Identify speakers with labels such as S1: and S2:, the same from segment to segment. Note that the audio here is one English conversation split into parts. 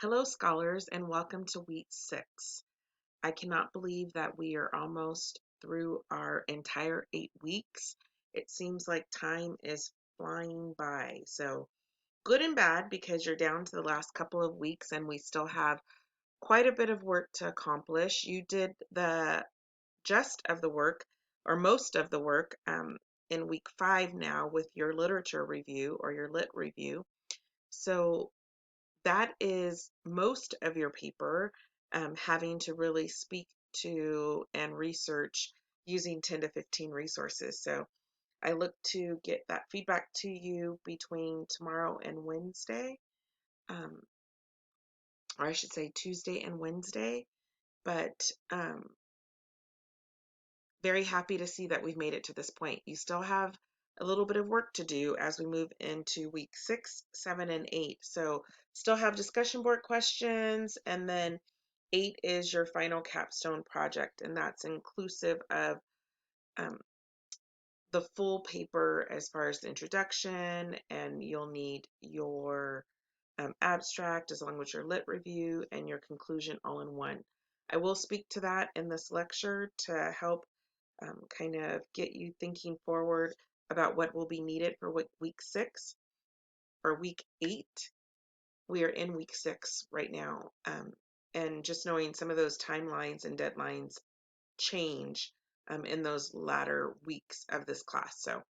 S1: Hello, scholars, and welcome to week 6. I cannot believe that we are almost through our entire 8 weeks. It seems like time is flying by. So, good and bad because you're down to the last couple of weeks and we still have quite a bit of work to accomplish. You did the gist of the work, or most of the work, in week 5 now with your literature review or your lit review. So, that is most of your paper, having to really speak to and research using 10 to 15 resources. So I look to get that feedback to you between tomorrow and Wednesday, um, or I should say Tuesday and Wednesday. But very happy to see that we've made it to this point. You still have a little bit of work to do as we move into week 6, 7, and 8. So still have discussion board questions, and then 8 is your final capstone project, and that's inclusive of um, the full paper as far as the introduction, and you'll need your abstract as long as your lit review and your conclusion all in one. I will speak to that in this lecture to help kind of get you thinking forward about what will be needed for week 6 or week 8. We are in week 6 right now. And just knowing some of those timelines and deadlines change in those latter weeks of this class. So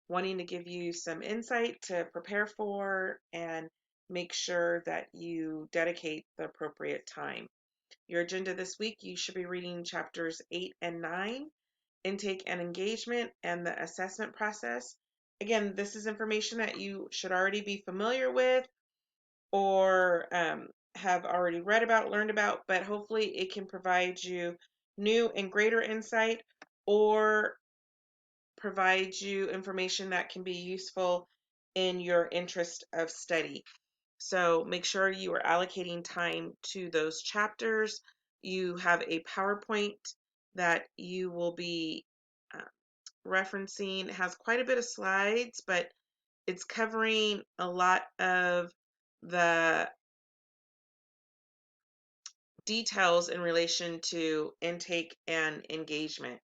S1: wanting to give you some insight to prepare for and make sure that you dedicate the appropriate time. Your agenda this week, you should be reading chapters 8 and 9, intake and engagement, and the assessment process. Again, this is information that you should already be familiar with or have already read about, learned about, but hopefully it can provide you new and greater insight or provide you information that can be useful in your interest of study. So make sure you are allocating time to those chapters. You have a PowerPoint that you will be uh, referencing. It has quite a bit of slides, but it's covering a lot of the details in relation to intake and engagement.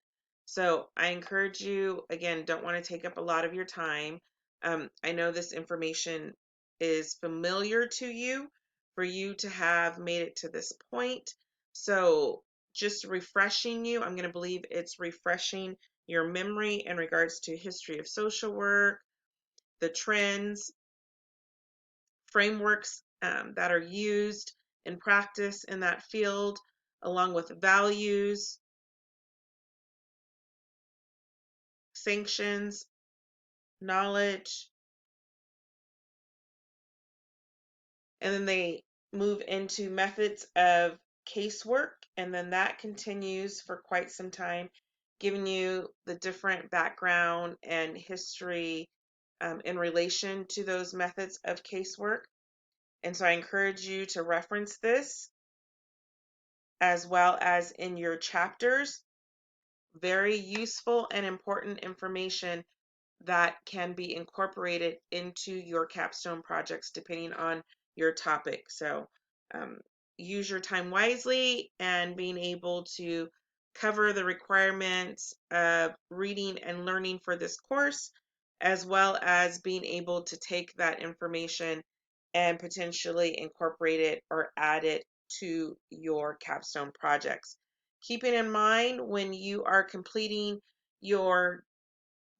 S1: So I encourage you, again, don't want to take up a lot of your time. I know this information is familiar to you for you to have made it to this point. So just refreshing you, I'm going to believe it's refreshing your memory in regards to history of social work, the trends, frameworks that are used in practice in that field, along with values, sanctions, knowledge, and then they move into methods of casework, and then that continues for quite some time, giving you the different background and history in relation to those methods of casework. And so I encourage you to reference this as well as in your chapters. Very useful and important information that can be incorporated into your capstone projects depending on your topic. So um, use your time wisely and being able to cover the requirements of reading and learning for this course, as well as being able to take that information and potentially incorporate it or add it to your capstone projects. Keeping in mind when you are completing your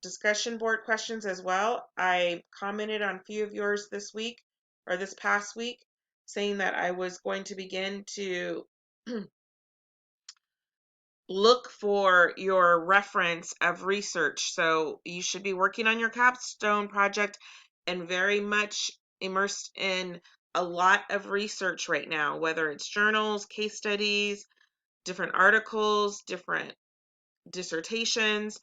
S1: discussion board questions as well. I commented on a few of yours this week or this past week, saying that I was going to begin to look for your reference of research. So you should be working on your capstone project and very much immersed in a lot of research right now, whether it's journals, case studies, different articles, different dissertations,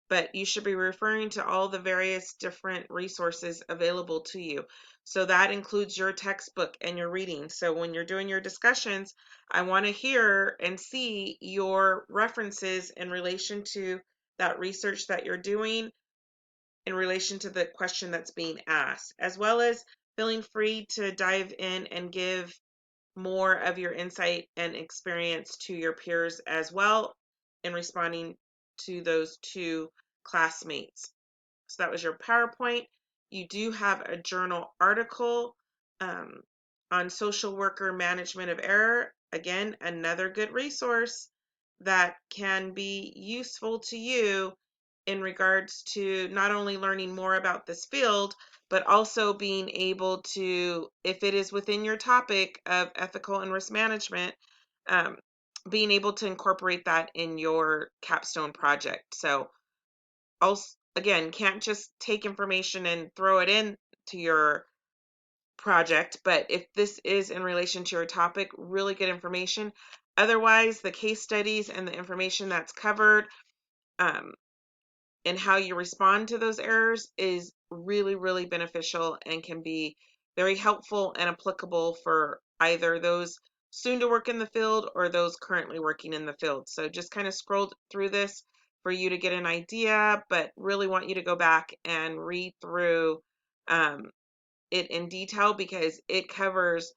S1: but you should be referring to all the various different resources available to you. So that includes your textbook and your reading. So when you're doing your discussions, I want to hear and see your references in relation to that research that you're doing in relation to the question that's being asked, as well as feeling free to dive in and give more of your insight and experience to your peers as well in responding to those two classmates. So that was your PowerPoint. You do have a journal article um, on social worker management of error. Again, another good resource that can be useful to you in regards to not only learning more about this field, but also being able to, if it is within your topic of ethical and risk management, um, being able to incorporate that in your capstone project. So also, again, can't just take information and throw it in to your project, but if this is in relation to your topic, really good information. Otherwise, the case studies and the information that's covered um, and how you respond to those errors is really, really beneficial and can be very helpful and applicable for either those soon to work in the field or those currently working in the field. So just kind of scroll through this for you to get an idea, but really want you to go back and read through it in detail because it covers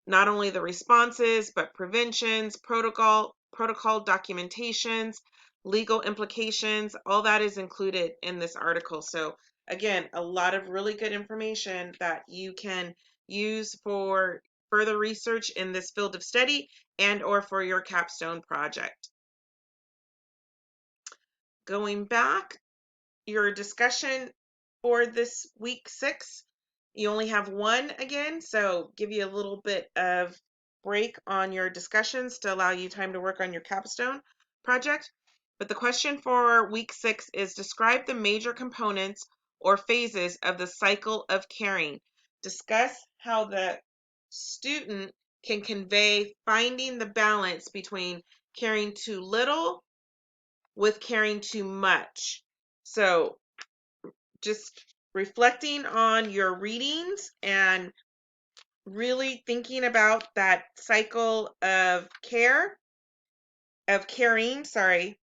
S1: not only the responses, but preventions, protocol documentations, legal implications, all that is included in this article. So again, a lot of really good information that you can use for further research in this field of study and or for your capstone project. Going back, your discussion for this week 6. You only have one again, so give you a little bit of break on your discussions to allow you time to work on your capstone project. But the question for week 6 is describe the major components or phases of the cycle of caring. Discuss how the student can convey finding the balance between caring too little with caring too much. So just reflecting on your readings and really thinking about that cycle of caring, sorry.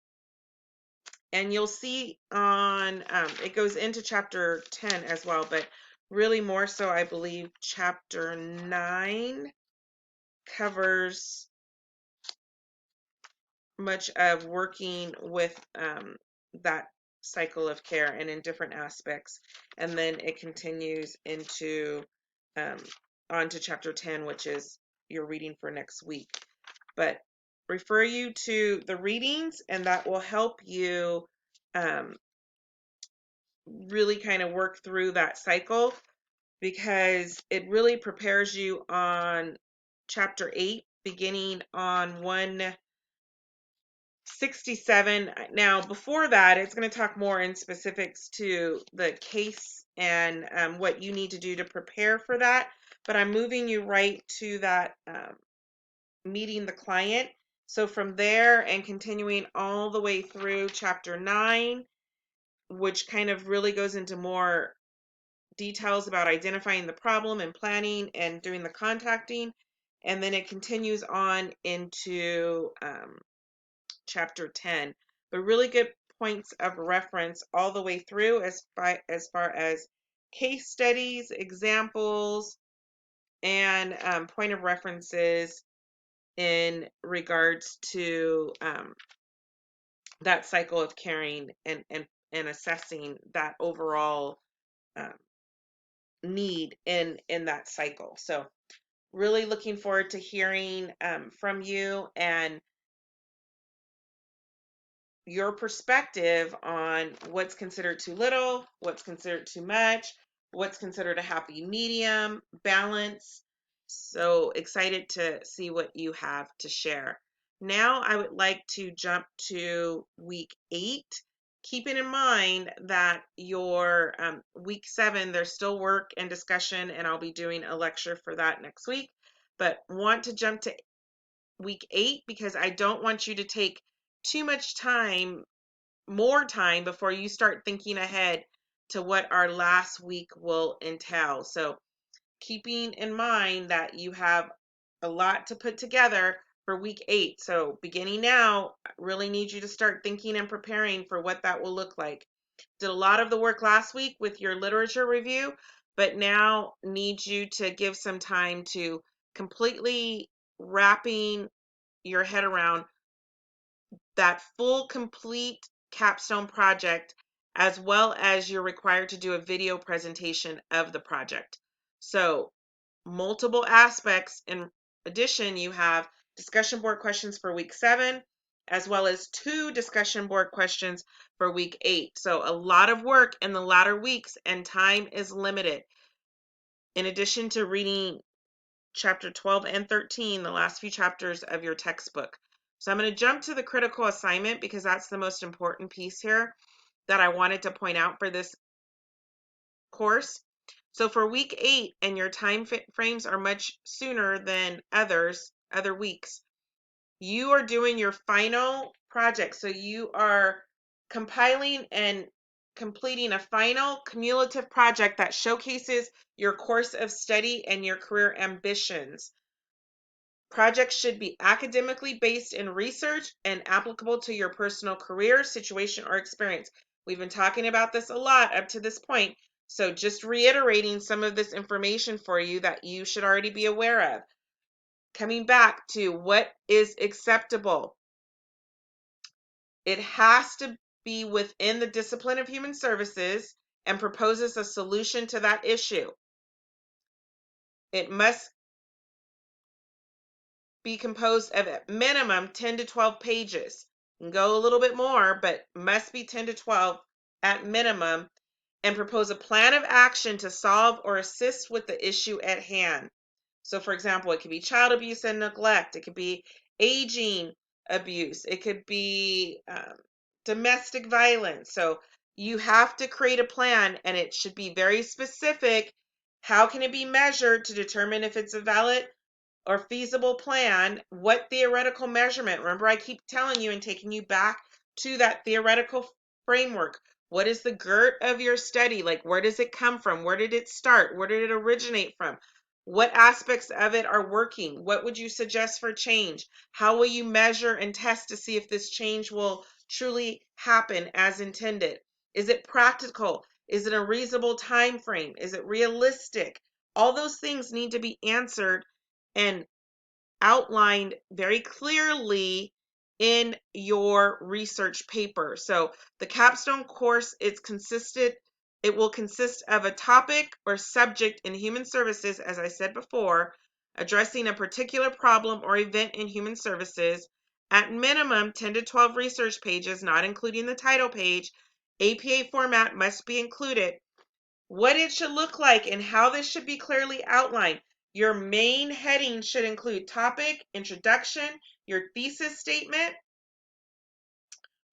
S1: And you'll see on, it goes into chapter 10 as well, but really more so, I believe, chapter 9 covers much of working with that cycle of care and in different aspects. And then it continues into um, on to chapter 10, which is your reading for next week. But refer you to the readings, and that will help you um, really kind of work through that cycle because it really prepares you on chapter 8, beginning on 167. Now, before that, it's going to talk more in specifics to the case and what you need to do to prepare for that. But I'm moving you right to that meeting the client. So from there and continuing all the way through chapter 9, which kind of really goes into more details about identifying the problem and planning and doing the contacting. And then it continues on into chapter 10, but really good points of reference all the way through as far as case studies, examples, and point of references in regards to that cycle of caring and assessing that overall um, need in that cycle. So really looking forward to hearing from you and your perspective on what's considered too little, what's considered too much, what's considered a happy medium, balance. So excited to see what you have to share. Now I would like to jump to week 8, keeping in mind that your week 7, there's still work and discussion, and I'll be doing a lecture for that next week. But want to jump to week 8 because I don't want you to take too much time, more time before you start thinking ahead to what our last week will entail. So keeping in mind that you have a lot to put together for week 8. So beginning now, I really need you to start thinking and preparing for what that will look like. Did a lot of the work last week with your literature review, but now need you to give some time to completely wrapping your head around that full, complete capstone project, as well as you're required to do a video presentation of the project. So, multiple aspects. In addition, you have discussion board questions for week 7, as well as 2 discussion board questions for week 8. So, a lot of work in the latter weeks, and time is limited. In addition to reading chapter 12 and 13, the last few chapters of your textbook. So I'm going to jump to the critical assignment because that's the most important piece here that I wanted to point out for this course. So for week 8, and your time frames are much sooner than other weeks, you are doing your final project. So you are compiling and completing a final cumulative project that showcases your course of study and your career ambitions. Projects should be academically based in research and applicable to your personal career, situation, or experience. We've been talking about this a lot up to this point, so just reiterating some of this information for you that you should already be aware of. Coming back to what is acceptable, it has to be within the discipline of human services and proposes a solution to that issue. It must be composed of at minimum 10 to 12 pages. You can go a little bit more, but must be 10 to 12 at minimum, and propose a plan of action to solve or assist with the issue at hand. So, for example, it could be child abuse and neglect. It could be aging abuse. It could be domestic violence. So, you have to create a plan, and it should be very specific. How can it be measured to determine if it's a valid or feasible plan? What theoretical measurement? Remember, I keep telling you and taking you back to that theoretical framework. What is the girt of your study? Like, where does it come from? Where did it start? Where did it originate from? What aspects of it are working? What would you suggest for change? How will you measure and test to see if this change will truly happen as intended? Is it practical? Is it a reasonable time frame? Is it realistic? All those things need to be answered and outlined very clearly in your research paper. So the capstone course, it will consist of a topic or subject in human services, as I said before, addressing a particular problem or event in human services. At minimum 10 to 12 research pages, not including the title page. APA format must be included. What it should look like and how this should be clearly outlined. Your main heading should include topic, introduction, your thesis statement,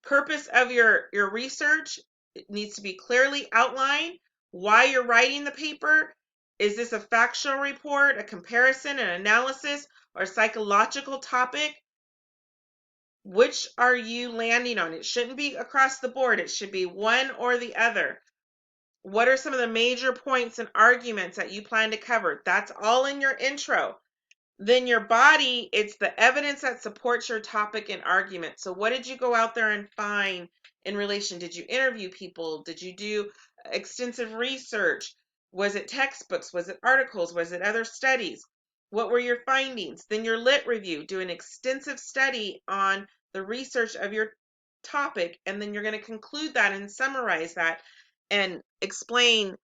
S1: purpose of your research. It needs to be clearly outlined. Why you're writing the paper. Is this a factual report, a comparison, an analysis, or a psychological topic? Which are you landing on? It shouldn't be across the board. It should be one or the other. What are some of the major points and arguments that you plan to cover? That's all in your intro. Then your body, it's the evidence that supports your topic and argument. So what did you go out there and find in relation? Did you interview people? Did you do extensive research? Was it textbooks? Was it articles? Was it other studies? What were your findings? Then your lit review, do an extensive study on the research of your topic, and then you're going to conclude that and summarize that and explain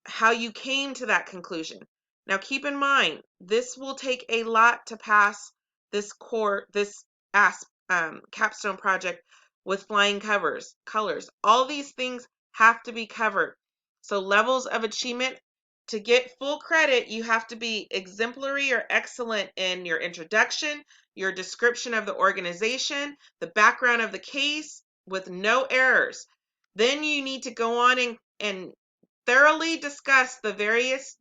S1: how you came to that conclusion. Now, keep in mind, this will take a lot to pass this capstone project with flying colors. All these things have to be covered. So levels of achievement, to get full credit, you have to be exemplary or excellent in your introduction, your description of the organization, the background of the case with no errors. Then you need to go on and thoroughly discuss the various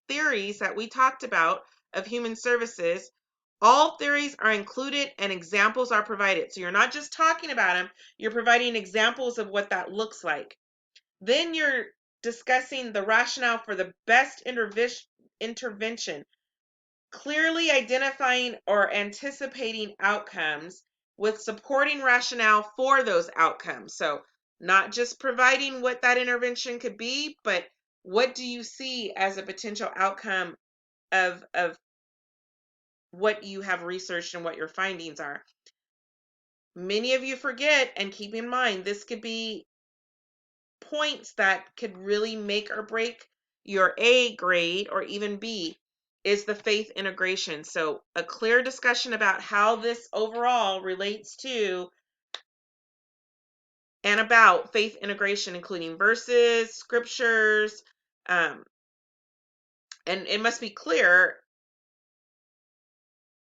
S1: theories that we talked about of human services. All theories are included and examples are provided. So you're not just talking about them, you're providing examples of what that looks like. Then you're discussing the rationale for the best intervention, clearly identifying or anticipating outcomes with supporting rationale for those outcomes. So not just providing what that intervention could be, but what do you see as a potential outcome of what you have researched and what your findings are. Many of you forget, and keep in mind, this could be points that could really make or break your A grade or even B, is the faith integration. So a clear discussion about how this overall relates to and about faith integration, including verses, scriptures, um, and it must be clear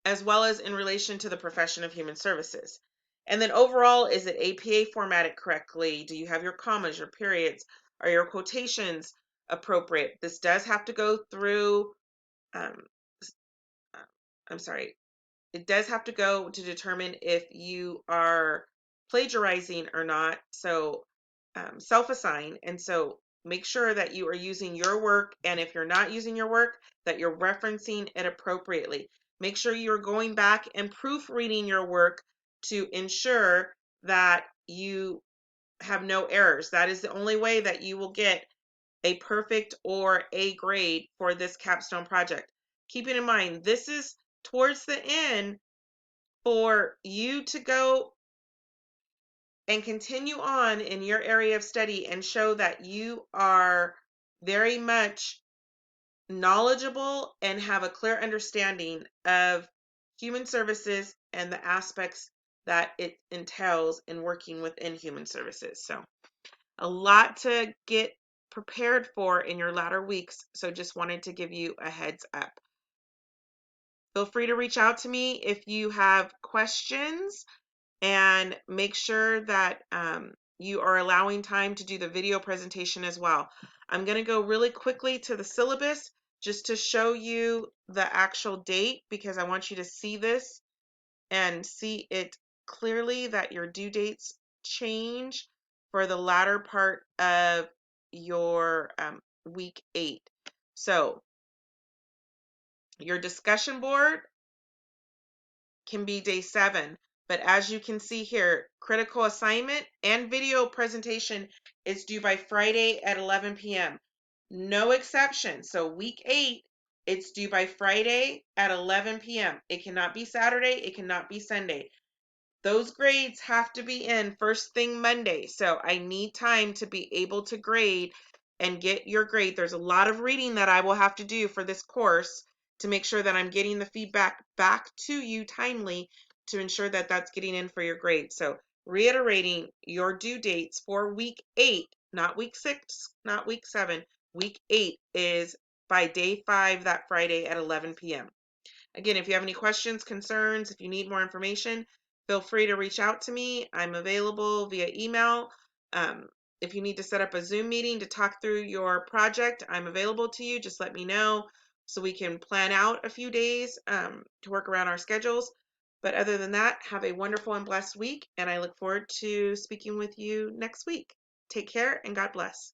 S1: as well as in relation to the profession of human services. And then overall, is it APA formatted correctly? Do you have your commas, your periods? Are your quotations appropriate? This does have to go through, um, uh, I'm sorry, it does have to go to determine if you are plagiarizing or not. So self-assign. And so make sure that you are using your work. And if you're not using your work, that you're referencing it appropriately. Make sure you're going back and proofreading your work to ensure that you have no errors. That is the only way that you will get a perfect or A grade for this capstone project. Keeping in mind, this is towards the end for you to go and continue on in your area of study and show that you are very much knowledgeable and have a clear understanding of human services and the aspects that it entails in working within human services. So, a lot to get prepared for in your latter weeks. So, just wanted to give you a heads up. Feel free to reach out to me if you have questions, and make sure that you are allowing time to do the video presentation as well. I'm going to go really quickly to the syllabus just to show you the actual date, because I want you to see this and see it clearly that your due dates change for the latter part of your week 8. So your discussion board can be day 7. But as you can see here, critical assignment and video presentation is due by Friday at 11 p.m. No exception. So week 8, it's due by Friday at 11 p.m. It cannot be Saturday. It cannot be Sunday. Those grades have to be in first thing Monday. So I need time to be able to grade and get your grade. There's a lot of reading that I will have to do for this course to make sure that I'm getting the feedback back to you timely to ensure that that's getting in for your grade. So reiterating, your due dates for week 8, not week 6, not week 7, week 8 is by day 5, that Friday at 11 p.m. Again, if you have any questions, concerns, if you need more information, feel free to reach out to me. I'm available via email. If you need to set up a Zoom meeting to talk through your project, I'm available to you. Just let me know so we can plan out a few days to work around our schedules. But other than that, have a wonderful and blessed week, and I look forward to speaking with you next week. Take care and God bless.